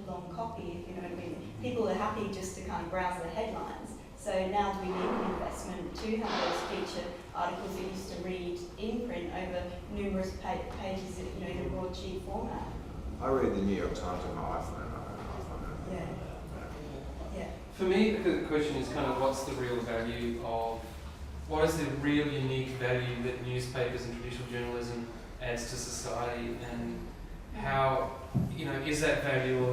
long copy, if you know what I mean. People are happy just to kind of browse the headlines. So now do we need an investment to have those feature articles that used to read in print over numerous pages, you know, in a broadsheet format? I read the New York Times on my iPhone. Yeah. Yeah. For me, the question is kind of what's the real value of, what is the real unique value that newspapers and traditional journalism adds to society, and how, you know, is that value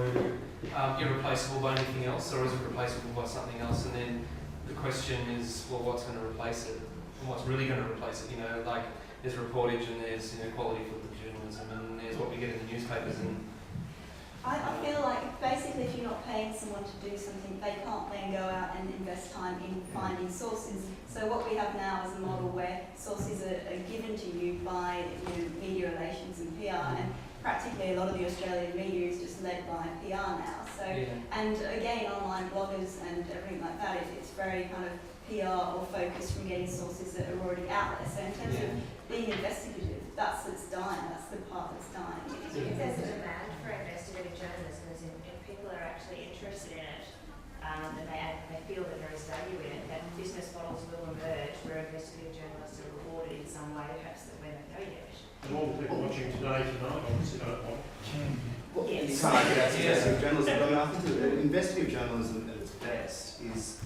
irreplaceable by anything else, or is it replaceable by something else? And then the question is, well, what's going to replace it, and what's really going to replace it? You know, like there's reportage and there's, you know, quality for the journalism, and there's what we get in the newspapers. And I feel like basically if you're not paying someone to do something, they can't then go out and invest time in finding sources. So what we have now is a model where sources are given to you by, you know, media relations and PR, and practically a lot of the Australian media is just led by PR now. So, and again, online bloggers and everything like that, it's very kind of PR or focused from getting sources that are already out there. So in terms of being investigative, that's dying. That's the part that's dying. If there's a demand for investigative journalism, as in if people are actually interested in it, and they feel that there is value in it, that business models will emerge where investigative journalists are rewarded in some way, perhaps that we don't know yet. And all the people watching today tonight, obviously don't want. Well, you can't argue that's investigative journalism, but I mean, I think that investigative journalism at its best is,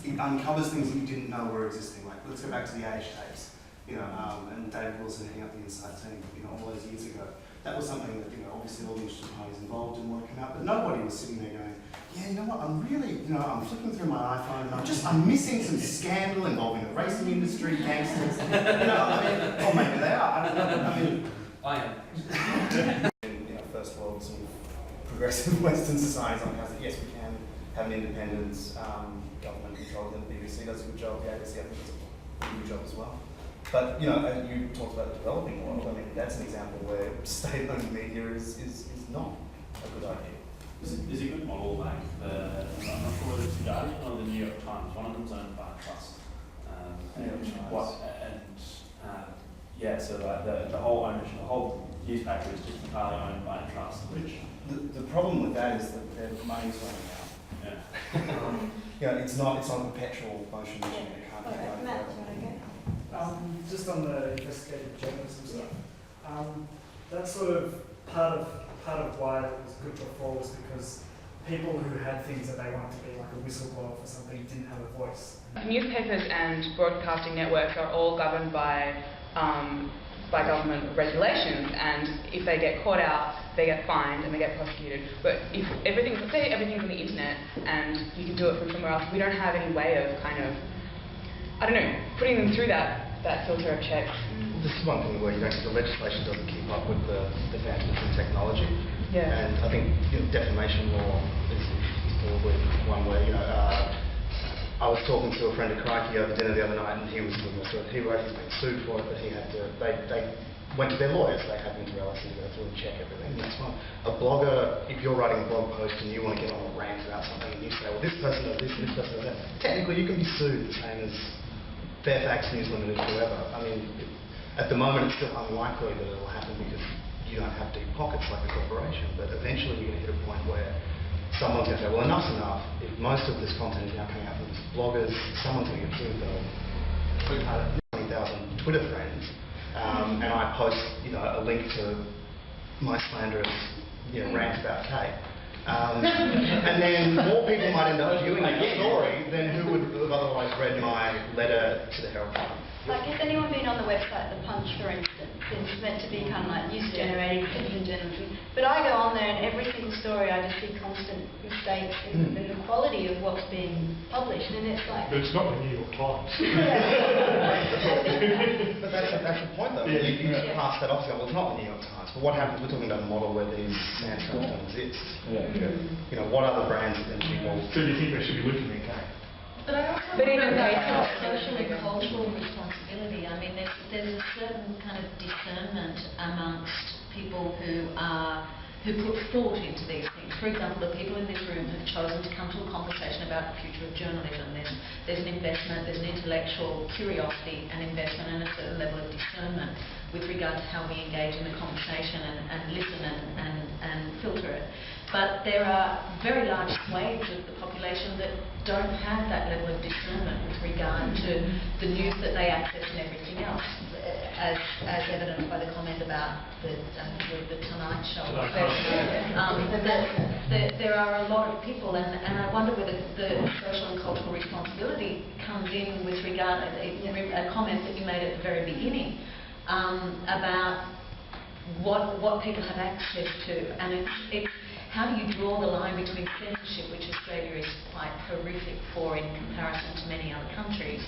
it uncovers things that you didn't know were existing. Like, let's go back to the Age tapes, you know, and David Wilson heading up the Inside Team, you know, all those years ago. That was something that, you know, obviously all the interested parties involved didn't want to come out, but nobody was sitting there going, yeah, you know what, I'm really, you know, I'm flicking through my iPhone and I'm missing some scandal involving the racing industry, gangsters, you know, I mean, or maybe they are, I don't know, I mean. I am. In, you know, first world sort of progressive Western societies like ours, yes, we can have an independent government control, and the BBC does a good job, the ABC I think does a good job as well. But, you know, you talked about the developing world. I mean, that's an example where state-owned media is not a good idea. There's a good model, like, I'm not sure whether it's the Guardian or the New York Times. One of them's owned by a trust. So like the whole ownership, the whole newspaper is just entirely owned by a trust. Which the problem with that is that their money's running out. Yeah. You know, it's not a perpetual motion machine. It can't keep going forever. Just on the investigative journalism stuff, that's sort of part of why it was good before was because people who had things that they wanted to be like a whistleblower for something didn't have a voice. Newspapers and broadcasting networks are all governed by government regulations, and if they get caught out, they get fined and they get prosecuted. But if everything's on the internet and you can do it from somewhere else, we don't have any way of kind of, I don't know, putting them through that filter of checks. This is one thing where the legislation doesn't keep up with the advancements in technology. Yeah. And I think defamation law is probably one way. I was talking to a friend of Crikey over dinner the other night, and he was he wrote he's been sued for it, but he had to. They went to their lawyers. They had Interrellis to go through and check everything. And that's fine. A blogger, if you're writing a blog post and you want to get on a rant about something, and you say, well, this person does this, and this person does that, technically you can be sued the same as Fairfax News Limited, whoever. I mean, at the moment it's still unlikely that it will happen because you don't have deep pockets like a corporation, but eventually you're going to hit a point where someone's going to say, well, enough's enough. If most of this content is now coming out from bloggers, someone's going to get sued. We've had 20,000 Twitter friends, and I post, a link to my slanderous, rant about Kate. And then more people might end up viewing the story than who would have otherwise read my letter to the Herald Times. Like, has anyone been on the website, The Punch, for instance? It's meant to be kind of like user-generated citizen journalism. But I go on there and every single story I just see constant mistakes in the quality of what's being published, and it's like... But it's not the New York Times. But that's the point, though. Yeah. You just pass that off and go, well, it's not the New York Times. But what happens, we're talking about a model where these sandstones don't exist. What other brands then people... So do you think they should be looking at Kate? But even social and cultural responsibility. I mean, there's a certain kind of discernment amongst people who put thought into these things. For example, the people in this room have chosen to come to a conversation about the future of journalism. There's an investment, there's an intellectual curiosity and investment and a certain level of discernment with regard to how we engage in the conversation and listen and filter it. But there are very large swathes of the population that don't have that level of discernment with regard to the news that they access and everything else, as evidenced by the comment about the Tonight Show. There are a lot of people, and I wonder whether the social and cultural responsibility comes in with regard to a comment that you made at the very beginning about what people have access to, and it's how do you draw the line between censorship, which Australia is quite horrific for in comparison to many other countries,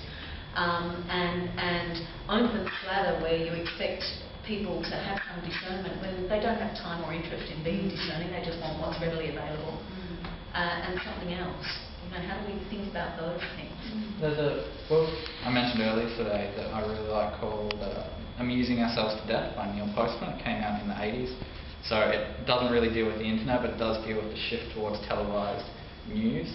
and open slather, where you expect people to have some discernment when they don't have time or interest in being discerning, they just want what's readily available, and something else. You know, how do we think about those things? There's a book I mentioned earlier today that I really like called Amusing Ourselves to Death by Neil Postman. It came out in the 80s. So it doesn't really deal with the internet, but it does deal with the shift towards televised news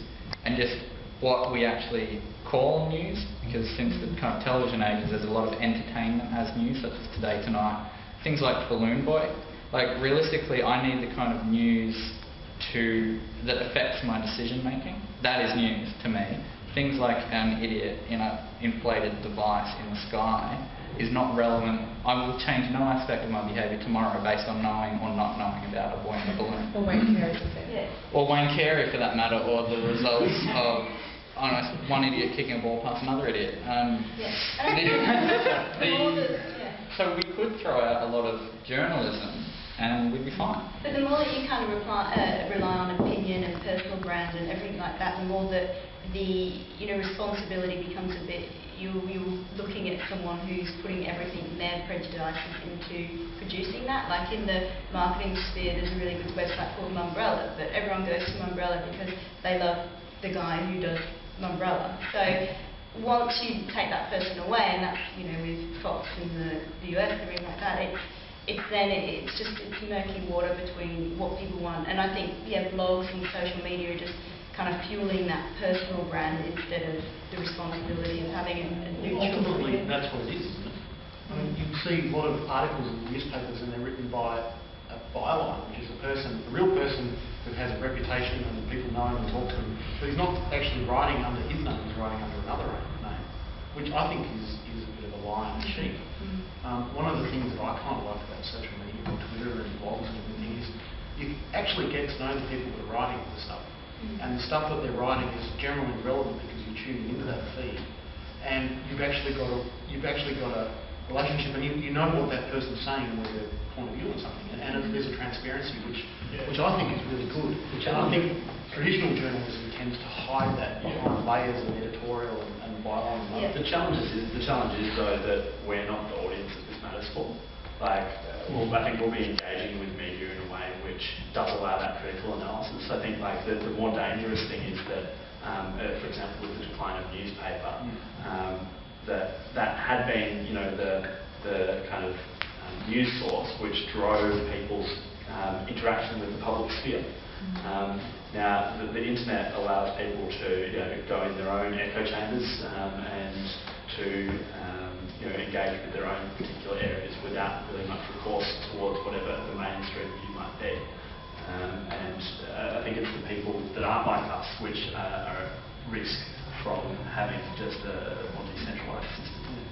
and just what we actually call news, because since the kind of television ages, there's a lot of entertainment as news, such as Today Tonight, things like Balloon Boy. Like, realistically, I need the kind of news that affects my decision making. That is news to me. Things like an idiot in an inflated device in the sky is not relevant. I will change no aspect of my behaviour tomorrow based on knowing or not knowing about a boy in a balloon. Or Wayne Carey's effect. Yeah. Or Wayne Carey, for that matter, or the results of, I don't know, one idiot kicking a ball past another idiot. So we could throw out a lot of journalism and we'd be fine. But the more that you kind of rely on opinion and personal brand and everything like that, the more that the responsibility becomes a bit. You're looking at someone who's putting everything, their prejudices into producing that. Like in the marketing sphere, there's a really good website called Mumbrella, but everyone goes to Mumbrella because they love the guy who does Mumbrella. So once you take that person away, and that's with Fox in the US, everything like that, it's murky water between what people want. And I think blogs and social media are just kind of fueling that personal brand instead of the responsibility of having a neutral. Ultimately, that's what it is, isn't it? I mean, you see a lot of articles in newspapers and they're written by a byline, which is a real person who has a reputation and people know him and talk to him. But he's not actually writing under his name, he's writing under another name, which I think is a bit of a lie in the sheep. One of the things that I kind of like about social media or Twitter and blogs and everything is you actually get to know the people that are writing the stuff. And the stuff that they're writing is generally relevant because you're tuning into that feed, and you've actually got a relationship, and you know what that person's saying with their point of view on something, and there's a transparency which I think is really good. And I think traditional journalism tends to hide that behind layers of editorial and byline. The challenge is though that we're not the audience that this matters for. I think we'll be engaging with media in a way which does allow that critical analysis. I think the more dangerous thing is that, for example, with the decline of newspaper, that had been the kind of news source which drove people's interaction with the public sphere. Now the internet allows people to go in their own echo chambers and to engage with their own particular areas without really much recourse towards whatever the mainstream view might be. And I think it's the people that aren't like us which are at risk from having just a more decentralised system.